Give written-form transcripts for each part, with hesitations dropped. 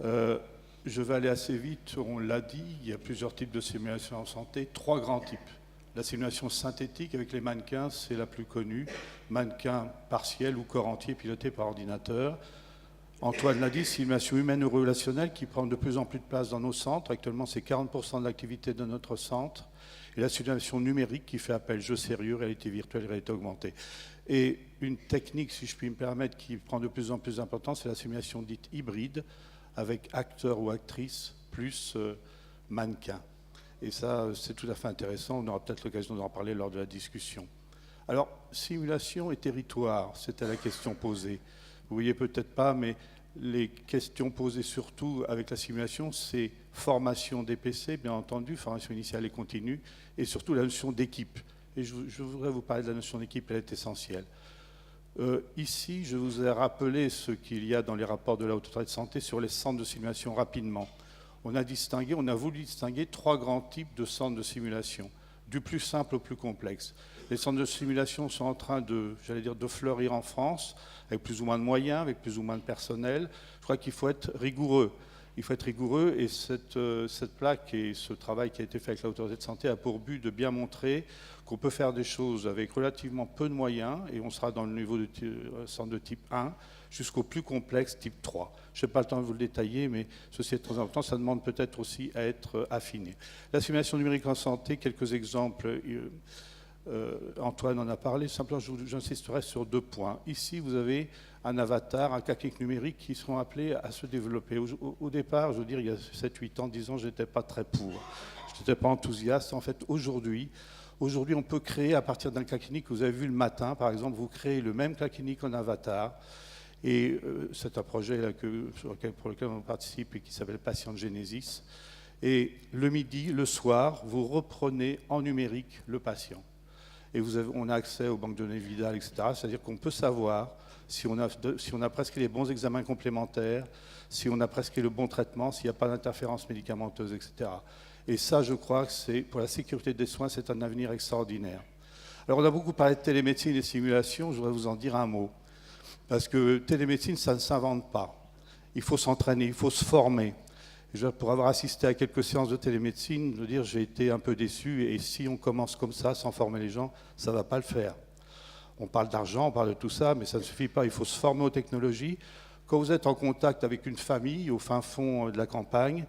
Je vais aller assez vite, on l'a dit, il y a plusieurs types de simulation en santé, 3 grands types. La simulation synthétique avec les mannequins, c'est la plus connue, mannequin partiel ou corps entier piloté par ordinateur. Antoine l'a dit, simulation humaine ou relationnelle qui prend de plus en plus de place dans nos centres. Actuellement, c'est 40% de l'activité de notre centre. Et la simulation numérique qui fait appel jeu sérieux, réalité virtuelle, réalité augmentée. Et une technique, si je puis me permettre, qui prend de plus en plus d'importance, c'est la simulation dite hybride, avec acteur ou actrice plus mannequin. Et ça, c'est tout à fait intéressant. On aura peut-être l'occasion d'en parler lors de la discussion. Alors, simulation et territoire, c'était la question posée. Vous voyez peut-être pas, mais les questions posées surtout avec la simulation, c'est formation des PC, bien entendu, formation initiale et continue, et surtout la notion d'équipe. Et je voudrais vous parler de la notion d'équipe, elle est essentielle. Ici, je vous ai rappelé ce qu'il y a dans les rapports de la Haute Autorité de Santé sur les centres de simulation rapidement. On a voulu distinguer 3 grands types de centres de simulation, du plus simple au plus complexe. Les centres de simulation sont en train de fleurir en France, avec plus ou moins de moyens, avec plus ou moins de personnel. Je crois qu'il faut être rigoureux. Il faut être rigoureux et cette plaque et ce travail qui a été fait avec la Haute Autorité de Santé a pour but de bien montrer qu'on peut faire des choses avec relativement peu de moyens et on sera dans le niveau de centre de type 1 jusqu'au plus complexe type 3. Je n'ai pas le temps de vous le détailler, mais ceci est très important. Ça demande peut-être aussi à être affiné. La simulation numérique en santé, quelques exemples. Antoine en a parlé. Simplement, j'insisterai sur 2 points. Ici, vous avez un avatar, un cas clinique numérique qui seront appelés à se développer. Au départ, je veux dire, il y a 7, 8 ans, 10 ans, je n'étais pas très pour. Je n'étais pas enthousiaste. En fait, aujourd'hui, on peut créer à partir d'un cas clinique que vous avez vu le matin, par exemple, vous créez le même cas clinique en avatar. Et c'est un projet là, pour lequel on participe et qui s'appelle Patient Genesis. Et le midi, le soir, vous reprenez en numérique le patient. Et on a accès aux banques de données Vidal, etc. C'est-à-dire qu'on peut savoir si on a prescrit les bons examens complémentaires, si on a prescrit le bon traitement, s'il n'y a pas d'interférence médicamenteuse, etc. Et ça, je crois que pour la sécurité des soins, c'est un avenir extraordinaire. Alors, on a beaucoup parlé de télémédecine et simulation, je voudrais vous en dire un mot. Parce que télémédecine, ça ne s'invente pas. Il faut s'entraîner, il faut se former. Pour avoir assisté à quelques séances de télémédecine, je veux dire, j'ai été un peu déçu. Et si on commence comme ça, sans former les gens, ça ne va pas le faire. On parle d'argent, on parle de tout ça, mais ça ne suffit pas. Il faut se former aux technologies. Quand vous êtes en contact avec une famille au fin fond de la campagne,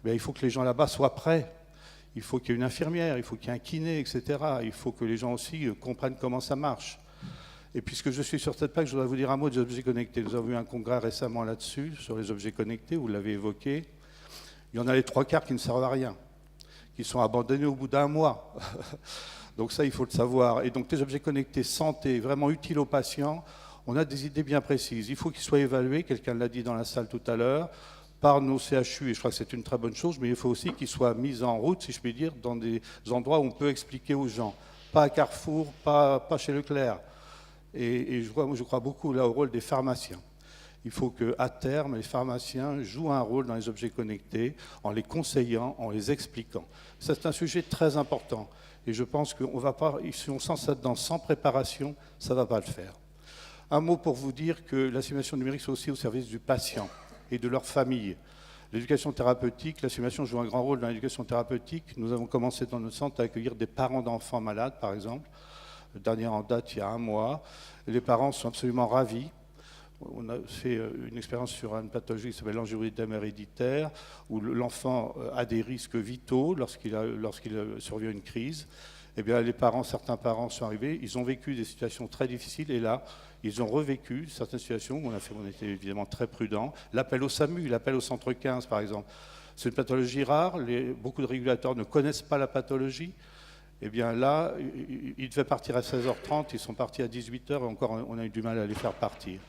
il faut que les gens là-bas soient prêts. Il faut qu'il y ait une infirmière, il faut qu'il y ait un kiné, etc. Il faut que les gens aussi comprennent comment ça marche. Et puisque je suis sur cette plaque, je voudrais vous dire un mot des objets connectés. Nous avons eu un congrès récemment là-dessus, sur les objets connectés, vous l'avez évoqué. Il y en a les 3/4 qui ne servent à rien, qui sont abandonnés au bout d'1 mois. Donc ça, il faut le savoir. Et donc les objets connectés santé, vraiment utiles aux patients, on a des idées bien précises. Il faut qu'ils soient évalués, quelqu'un l'a dit dans la salle tout à l'heure, par nos CHU, et je crois que c'est une très bonne chose, mais il faut aussi qu'ils soient mis en route, si je puis dire, dans des endroits où on peut expliquer aux gens. Pas à Carrefour, pas chez Leclerc. Et je crois beaucoup là au rôle des pharmaciens. Il faut qu'à terme, les pharmaciens jouent un rôle dans les objets connectés en les conseillant, en les expliquant. C'est un sujet très important. Et je pense qu'on va pas, si on sent ça dedans sans préparation, ça ne va pas le faire. Un mot pour vous dire que la simulation numérique, c'est aussi au service du patient et de leur famille. L'éducation thérapeutique, la simulation joue un grand rôle dans l'éducation thérapeutique. Nous avons commencé dans notre centre à accueillir des parents d'enfants malades, par exemple. Le dernier en date, il y a 1 mois. Les parents sont absolument ravis. On a fait une expérience sur une pathologie qui s'appelle l'angioédème héréditaire, où l'enfant a des risques vitaux lorsqu'il survient une crise. Eh bien, certains parents sont arrivés, ils ont vécu des situations très difficiles, et là, ils ont revécu certaines situations où on était évidemment très prudents. L'appel au SAMU, l'appel au centre 15, par exemple. C'est une pathologie rare, beaucoup de régulateurs ne connaissent pas la pathologie. Eh bien là, ils devaient partir à 16h30, ils sont partis à 18h, et encore on a eu du mal à les faire partir.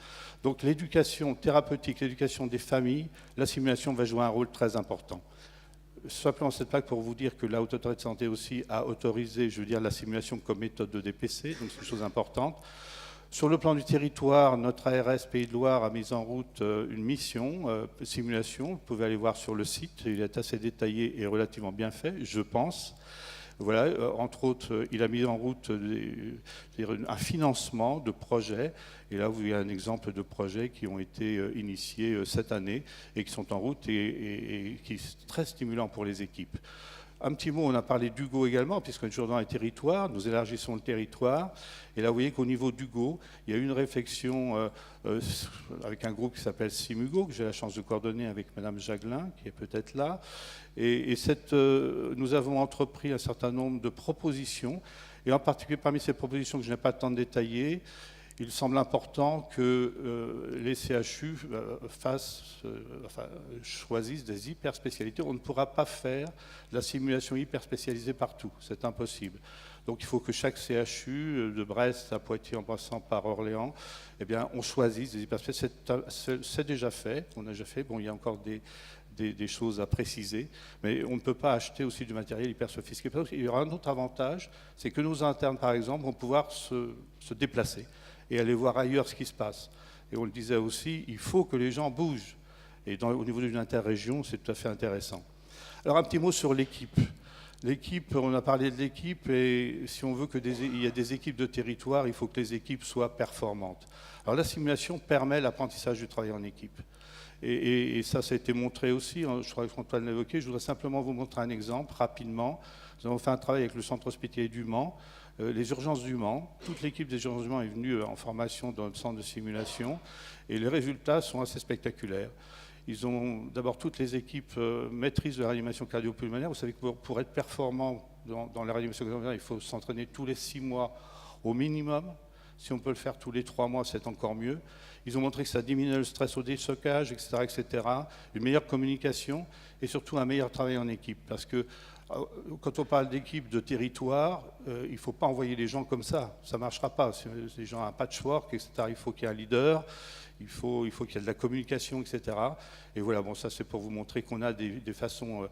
Donc l'éducation thérapeutique, l'éducation des familles, la simulation va jouer un rôle très important. Simplement cette plaque pour vous dire que la Haute Autorité de Santé aussi a autorisé, je veux dire, la simulation comme méthode de DPC, donc c'est une chose importante. Sur le plan du territoire, notre ARS Pays de Loire a mis en route une mission simulation. Vous pouvez aller voir sur le site, il est assez détaillé et relativement bien fait, je pense. Voilà, entre autres, il a mis en route un financement de projets. Et là, vous voyez un exemple de projets qui ont été initiés cette année et qui sont en route et qui sont très stimulants pour les équipes. Un petit mot, on a parlé d'Hugo également, puisqu'on est toujours dans les territoires, nous élargissons le territoire. Et là, vous voyez qu'au niveau d'Hugo, il y a eu une réflexion avec un groupe qui s'appelle Simugo, que j'ai la chance de coordonner avec Madame Jaglin, qui est peut-être là. Et nous avons entrepris un certain nombre de propositions, et en particulier parmi ces propositions que je n'ai pas le temps de détailler, il semble important que les CHU choisissent des hyperspécialités. On ne pourra pas faire de la simulation hyperspécialisée partout, c'est impossible. Donc il faut que chaque CHU, de Brest à Poitiers en passant par Orléans, eh bien, on choisisse des hyperspécialités. C'est déjà fait, on a déjà fait. Bon, il y a encore des choses à préciser, mais on ne peut pas acheter aussi du matériel hyper sophistiqué. Il y aura un autre avantage, c'est que nos internes, par exemple, vont pouvoir se déplacer et aller voir ailleurs ce qui se passe. Et on le disait aussi, il faut que les gens bougent. Et au niveau d'une interrégion, c'est tout à fait intéressant. Alors un petit mot sur l'équipe. L'équipe, on a parlé de l'équipe, et si on veut qu'il y ait des équipes de territoire, il faut que les équipes soient performantes. Alors la simulation permet l'apprentissage du travail en équipe. Et ça a été montré aussi, je crois que Antoine l'a évoqué. Je voudrais simplement vous montrer un exemple rapidement. Nous avons fait un travail avec le centre hospitalier du Mans, les urgences du Mans. Toute l'équipe des urgences du Mans est venue en formation dans le centre de simulation et les résultats sont assez spectaculaires. Ils ont d'abord toutes les équipes maîtrise de la réanimation cardio-pulmonaire. Vous savez que pour être performant dans la réanimation cardio-pulmonaire, il faut s'entraîner tous les 6 mois au minimum. Si on peut le faire tous les 3 mois, c'est encore mieux. Ils ont montré que ça diminuait le stress au déstockage, etc., etc., une meilleure communication et surtout un meilleur travail en équipe. Parce que quand on parle d'équipe, de territoire, il ne faut pas envoyer les gens comme ça. Ça ne marchera pas. C'est des gens un patchwork, etc. Il faut qu'il y ait un leader, il faut qu'il y ait de la communication, etc. Et voilà, bon, ça c'est pour vous montrer qu'on a des façons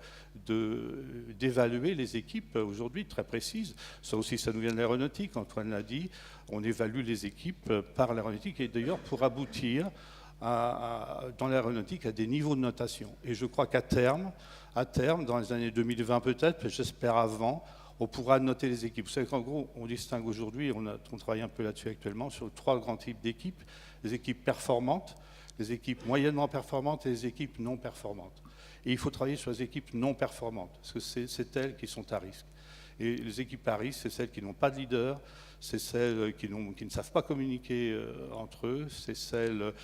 d'évaluer les équipes aujourd'hui très précises. Ça aussi, ça nous vient de l'aéronautique, Antoine l'a dit. On évalue les équipes par l'aéronautique et d'ailleurs pour aboutir dans l'aéronautique à des niveaux de notation. Et je crois qu'à terme, dans les années 2020 peut-être, j'espère avant, on pourra noter les équipes. Vous savez qu'en gros, on distingue aujourd'hui, on travaille un peu là-dessus actuellement, sur 3 grands types d'équipes. Les équipes performantes, les équipes moyennement performantes et les équipes non performantes. Et il faut travailler sur les équipes non performantes, parce que c'est elles qui sont à risque. Et les équipes à risque, c'est celles qui n'ont pas de leader, c'est celles qui ne savent pas communiquer entre eux, c'est celles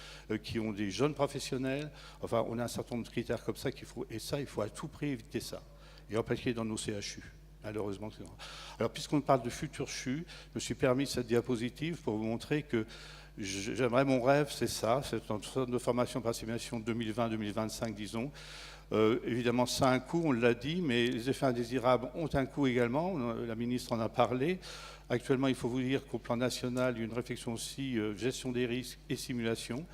qui ont des jeunes professionnels. Enfin, on a un certain nombre de critères comme ça et ça, il faut à tout prix éviter ça. Et en particulier dans nos CHU. Malheureusement. Alors, puisqu'on parle de futurs CHU, je me suis permis cette diapositive pour vous montrer que j'aimerais, mon rêve, c'est ça, c'est un centre de formation par simulation 2020-2025, disons. Évidemment, ça a un coût, on l'a dit, mais les effets indésirables ont un coût également. La ministre en a parlé. Actuellement, il faut vous dire qu'au plan national, il y a une réflexion aussi gestion des risques et simulation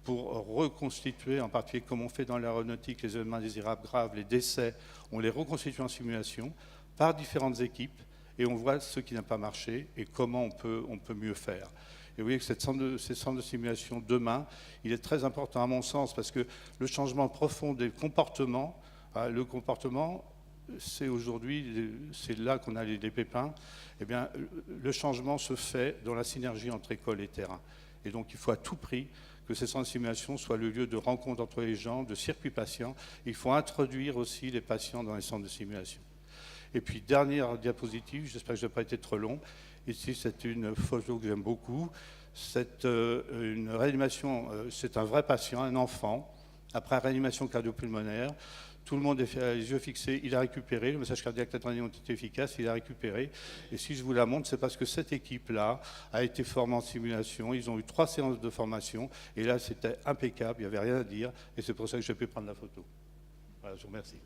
pour reconstituer, en particulier comme on fait dans l'aéronautique, les événements indésirables graves, les décès, on les reconstitue en simulation par différentes équipes et on voit ce qui n'a pas marché et comment on peut mieux faire. Et vous voyez que ces centres de simulation demain, il est très important à mon sens parce que le changement profond des comportements, le comportement, c'est aujourd'hui, c'est là qu'on a les pépins, eh bien, le changement se fait dans la synergie entre école et terrain. Et donc il faut à tout prix que ces centres de simulation soient le lieu de rencontre entre les gens, de circuit patient. Il faut introduire aussi les patients dans les centres de simulation. Et puis, dernière diapositive, j'espère que je n'ai pas été trop long. Ici, c'est une photo que j'aime beaucoup. C'est une réanimation, c'est un vrai patient, un enfant, après réanimation cardio-pulmonaire. Tout le monde est les yeux fixés, il a récupéré, le massage cardiaque tétanisé ont été efficaces, il a récupéré. Et si je vous la montre, c'est parce que cette équipe-là a été formée en simulation. Ils ont eu 3 séances de formation, et là, c'était impeccable, il n'y avait rien à dire, et c'est pour ça que j'ai pu prendre la photo. Voilà, je vous remercie.